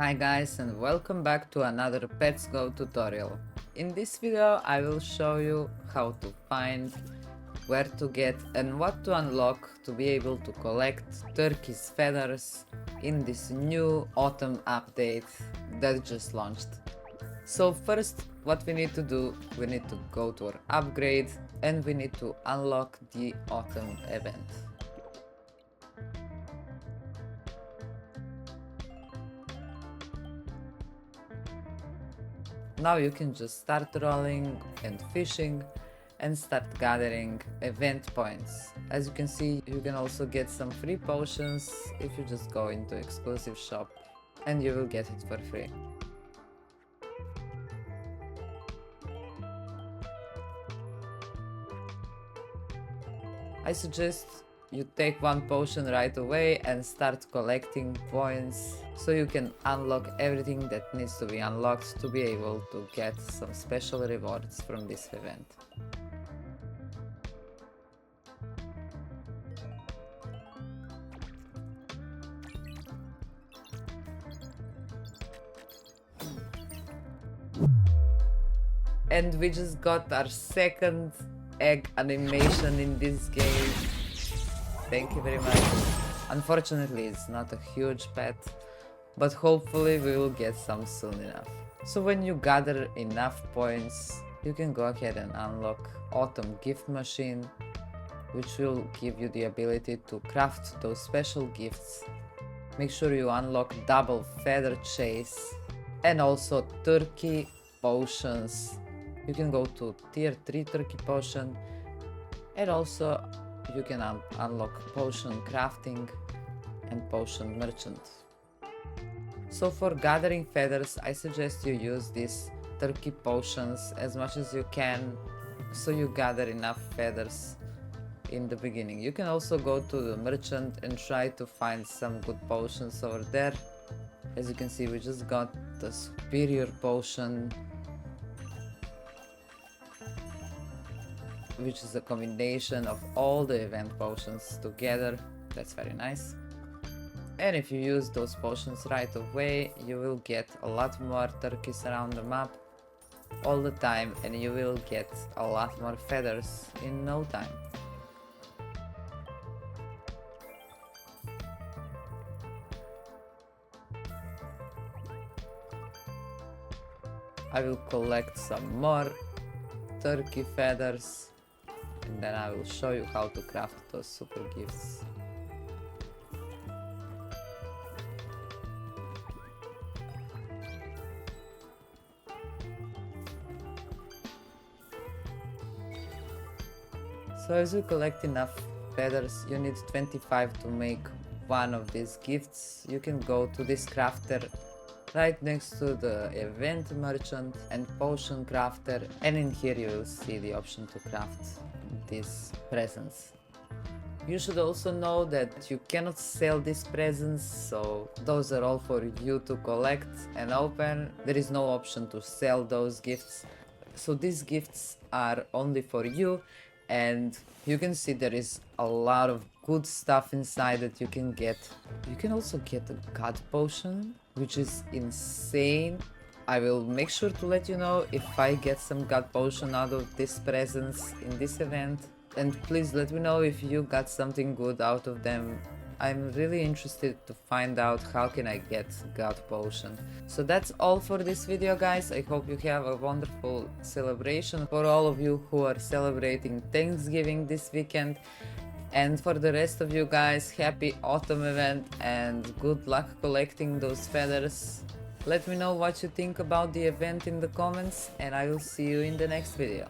Hi guys and welcome back to another Pets Go tutorial. In this video I will show you how to find, where to get and what to unlock to be able to collect turkey's feathers in this new autumn update that just launched. So first what we need to do, we need to go to our upgrade and we need to unlock the autumn event. Now you can just start rolling and fishing and start gathering event points. As you can see, you can also get some free potions if you just go into exclusive shop and you will get it for free. I suggest you take one potion right away and start collecting points so you can unlock everything that needs to be unlocked to be able to get some special rewards from this event. And we just got our second egg animation in this game. Thank you very much. Unfortunately, it's not a huge pet, but hopefully we will get some soon enough. So when you gather enough points, you can go ahead and unlock Autumn Gift Machine, which will give you the ability to craft those special gifts. Make sure you unlock Double Feather Chase and also Turkey Potions. You can go to tier 3 Turkey Potion and also you can unlock Potion Crafting and Potion Merchant. So for gathering feathers, I suggest you use these Turkey Potions as much as you can so you gather enough feathers in the beginning. You can also go to the merchant and try to find some good potions over there. As you can see, we just got the superior potion, which is a combination of all the event potions together. That's very nice. And if you use those potions right away, you will get a lot more turkeys around the map all the time and you will get a lot more feathers in no time. I will collect some more turkey feathers and then I will show you how to craft those super gifts. So as you collect enough feathers, you need 25 to make one of these gifts. You can go to this crafter right next to the event merchant and potion crafter, and in here you will see the option to craft these presents. You should also know that you cannot sell these presents, so those are all for you to collect and open. There is no option to sell those gifts, so these gifts are only for you. And you can see there is a lot of good stuff inside that you can get. You can also get a god potion, which is insane. I will make sure to let you know if I get some god potion out of these presents in this event. And please let me know if you got something good out of them. I'm really interested to find out how can I get god potion. So that's all for this video, guys. I hope you have a wonderful celebration for all of you who are celebrating Thanksgiving this weekend. And for the rest of you guys, happy autumn event and good luck collecting those feathers. Let me know what you think about the event in the comments and I will see you in the next video.